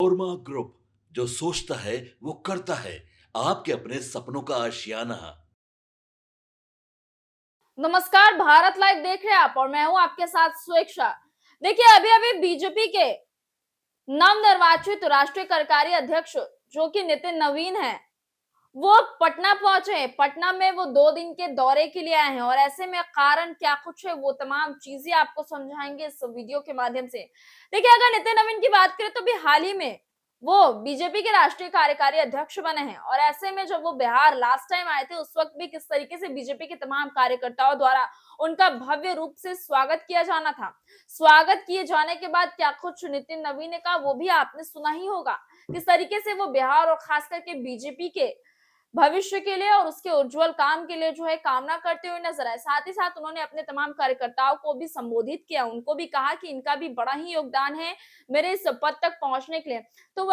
नोरमा group, जो सोचता है वो करता है। आपके अपने सपनों का आशियाना। नमस्कार, भारत लाइव देख रहे हैं आप और मैं हूं आपके साथ स्वेच्छा। देखिए, अभी अभी बीजेपी के नवनिर्वाचित राष्ट्रीय कार्यकारी अध्यक्ष जो कि नितिन नवीन है, वो पटना पहुंचे हैं। पटना में वो 2 दिन के दौरे के लिए आए हैं और ऐसे में कारण क्या कुछ है वो तमाम चीजें आपको समझाएंगे इस वीडियो के माध्यम से। देखिए, अगर नितिन नवीन की बात करें तो भी हाल ही में वो बीजेपी के राष्ट्रीय कार्यकारी अध्यक्ष बने हैं और ऐसे में जब वो बिहार लास्ट टाइम आए थे उस वक्त भी किस तरीके से बीजेपी के तमाम कार्यकर्ताओं द्वारा उनका भव्य रूप से स्वागत किया जाना था। स्वागत किए जाने के बाद क्या कुछ नितिन नवीन ने कहा वो भी आपने सुना ही होगा। किस तरीके से वो बिहार और खास करके बीजेपी के भविष्य के लिए और उसके उज्जवल काम के लिए जो है कामना करते हुए नजर आए। साथ ही साथ उन्होंने अपने तमाम कार्यकर्ताओं को भी संबोधित किया, उनको भी कहा कि इनका भी बड़ा ही योगदान है मेरे इस पद तक पहुंचने के लिए। तो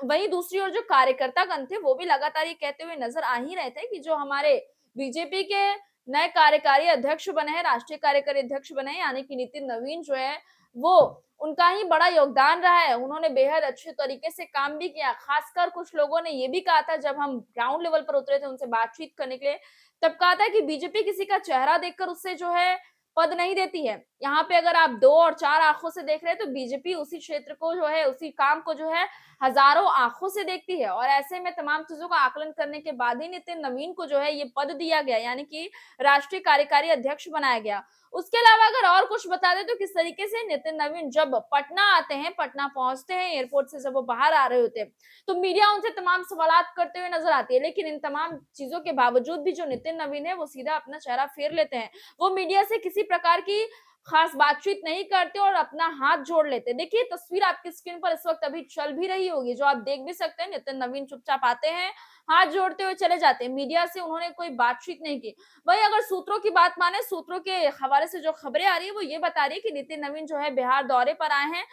वही दूसरी ओर जो कार्यकर्तागण थे वो भी लगातार ये कहते हुए नजर आ ही रहे थे कि जो हमारे बीजेपी के नए कार्यकारी अध्यक्ष बने हैं, राष्ट्रीय कार्यकारी अध्यक्ष बने हैं, यानी कि नितिन नवीन जो है वो उनका ही बड़ा योगदान रहा है। उन्होंने बेहद अच्छे तरीके से काम भी किया। खासकर कुछ लोगों ने ये भी कहा था जब हम ग्राउंड लेवल पर उतरे थे उनसे बातचीत करने के लिए, तब कहा था कि बीजेपी किसी का चेहरा देखकर उससे जो है पद नहीं देती है। यहाँ पे अगर आप 2 और 4 आंखों से देख रहे हैं तो बीजेपी उसी क्षेत्र को जो है, उसी काम को जो है हजारों आंखों से देखती है और ऐसे में तमाम चीजों का आकलन करने के बाद ही नितिन नवीन को जो है ये पद दिया गया, यानी कि राष्ट्रीय कार्यकारी अध्यक्ष बनाया गया। उसके अलावा अगर और कुछ बता दें तो किस तरीके से नितिन नवीन जब पटना आते हैं, पटना पहुंचते हैं एयरपोर्ट से, जब वो बाहर आ रहे होते हैं तो मीडिया उनसे तमाम सवालात करते हुए नजर आती है, लेकिन इन तमाम चीजों के बावजूद भी जो नितिन नवीन है वो सीधा अपना चेहरा फेर लेते हैं। वो मीडिया से किसी प्रकार की खास बातचीत नहीं करते और अपना हाथ जोड़ लेते। देखिए, तस्वीर आपकी स्क्रीन पर इस वक्त अभी चल भी रही होगी, जो आप देख भी सकते हैं। नितिन नवीन चुपचाप आते हैं, हाथ जोड़ते हुए चले जाते हैं। मीडिया से उन्होंने कोई बातचीत नहीं की। वही अगर सूत्रों की बात माने, सूत्रों के हवाले से जो खबरें आ रही है वो ये बता रही है कि नितिन नवीन जो है बिहार दौरे पर आए हैं,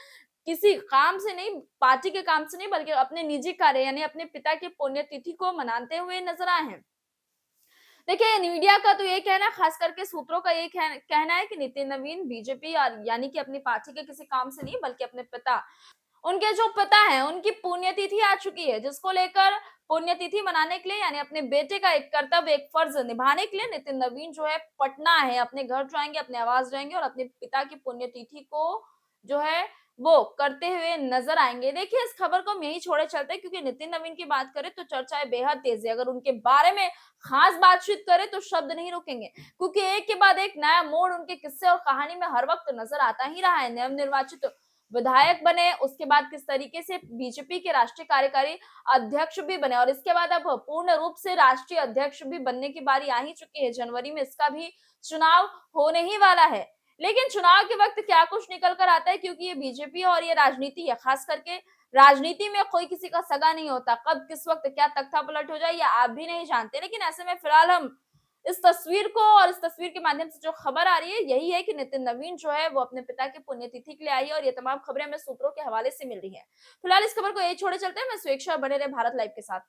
किसी काम से नहीं, पार्टी के काम से नहीं, बल्कि अपने निजी कार्य यानी अपने पिता की पुण्यतिथि को मनाते हुए नजर आए हैं। देखिए, मीडिया का तो ये कहना, खास करके सूत्रों का ये कहना है कि नितिन नवीन बीजेपी और यानी कि अपनी पार्टी के किसी काम से नहीं बल्कि अपने पिता, उनके जो पिता हैं उनकी पुण्यतिथि आ चुकी है, जिसको लेकर पुण्यतिथि मनाने के लिए यानी अपने बेटे का एक कर्तव्य, एक फर्ज निभाने के लिए नितिन नवीन जो है पटना है, अपने घर जाएंगे, अपने आवास जाएंगे और अपने पिता की पुण्यतिथि को जो है वो करते हुए नजर आएंगे। देखिए, इस खबर को हम यही छोड़े चलते हैं क्योंकि नितिन नवीन की बात करें तो चर्चाएं बेहद तेज है। अगर उनके बारे में खास बातचीत करें तो शब्द नहीं रुकेंगे, क्योंकि एक के बाद एक नया मोड़ उनके किस्से और कहानी में हर वक्त नजर आता ही रहा है। नवनिर्वाचित विधायक बने, उसके बाद किस तरीके से बीजेपी के राष्ट्रीय कार्यकारी अध्यक्ष भी बने और इसके बाद अब पूर्ण रूप से राष्ट्रीय अध्यक्ष भी बनने की बारी आ ही चुकी है। जनवरी में इसका भी चुनाव होने ही वाला है। लेकिन चुनाव के वक्त क्या कुछ निकल कर आता है, क्योंकि ये बीजेपी और ये राजनीति है, खास करके राजनीति में कोई किसी का सगा नहीं होता। कब किस वक्त क्या तख्ता पलट हो जाए ये आप भी नहीं जानते। लेकिन ऐसे में फिलहाल हम इस तस्वीर को और इस तस्वीर के माध्यम से जो खबर आ रही है यही है कि नितिन नवीन जो है वो अपने पिता की पुण्यतिथि के लिए आई है और ये तमाम खबरें हमें सूत्रों के हवाले से मिल रही है। फिलहाल इस खबर को यही छोड़े चलते हैं। मैं स्वेच्छा, बने रहे भारत लाइव के साथ।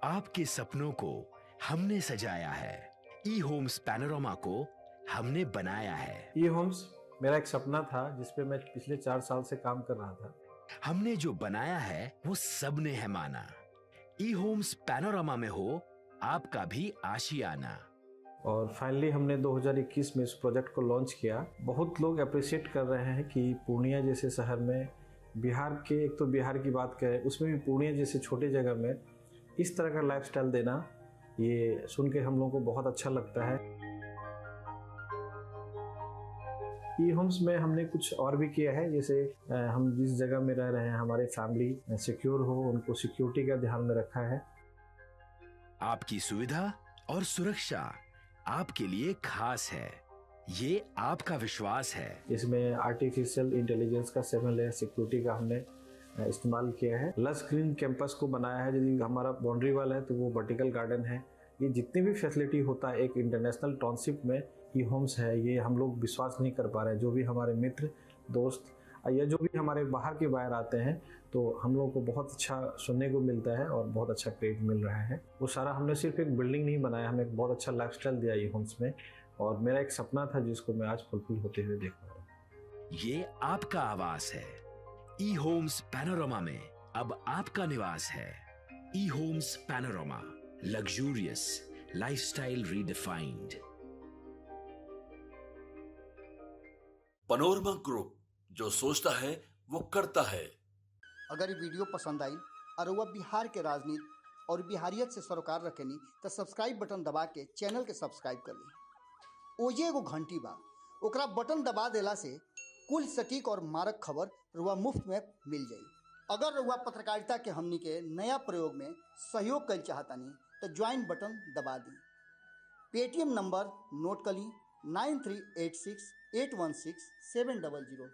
आपके सपनों को हमने सजाया है, ई होम्स पैनोरामा को हमने बनाया है। ई होम्स मेरा एक सपना था जिसपे मैं पिछले 4 साल से काम कर रहा था। हमने जो बनाया है वो सबने है माना। ई होम्स पैनोरामा में हो आपका भी आशियाना। और फाइनली हमने 2021 में इस प्रोजेक्ट को लॉन्च किया। बहुत लोग अप्रिशिएट कर रहे हैं कि पूर्णिया जैसे शहर में, बिहार के, एक तो बिहार की बात करें उसमें भी पूर्णिया जैसे छोटे जगह में इस तरह का लाइफस्टाइल देना, ये सुन के हम लोगों को बहुत अच्छा लगता है। ई होम्स में हमने कुछ और भी किया है, जैसे हम जिस जगह में रह रहे हैं हमारे फैमिली सिक्योर हो, उनको सिक्योरिटी का ध्यान में रखा है। आपकी सुविधा और सुरक्षा आपके लिए खास है, ये आपका विश्वास है। इसमें आर्टिफिशियल इंटेलिजेंस का 7 लेयर सिक्योरिटी का हमने इस्तेमाल किया है। लस ग्रीन कैंपस को बनाया है। यदि हमारा बाउंड्री वाल है तो वो वर्टिकल गार्डन है। ये जितनी भी फैसिलिटी होता है एक इंटरनेशनल टाउनशिप में ई होम्स है, ये हम लोग विश्वास नहीं कर पा रहे हैं। जो भी हमारे मित्र, दोस्त या जो भी हमारे बाहर के बाहर आते हैं तो हम लोगों को बहुत अच्छा सुनने को मिलता है और बहुत अच्छा क्रेडिट मिल रहा है। वो सारा हमने सिर्फ एक बिल्डिंग नहीं बनाया, हमें एक बहुत अच्छा लाइफस्टाइल दिया ई होम्स में, और मेरा एक सपना था जिसको मैं आज फुलफिल होते हुए देख रहा हूँ। ये आपका आवास है। ई होम्स पैनोरामा में अब आपका निवास है। E Homes Panorama, luxurious lifestyle redefined. Panorama group, जो सोचता है वो करता है। अगर ये वीडियो पसंद आई और वह बिहार के राजनीति और बिहारियत से सरोकार रखेनी तो सब्सक्राइब बटन दबा के चैनल के सब्सक्राइब कर ली। ओजे एगो घंटी बा, ओकरा बटन दबा देला से कुल सटीक और मारक खबर रुआ मुफ्त में मिल जाई। अगर रुआ पत्रकारिता के हमनी के नया प्रयोग में सहयोग कर चाहतानी तो ज्वाइन बटन दबा दी। पेटीएम नंबर नोट कर ली 9386816700।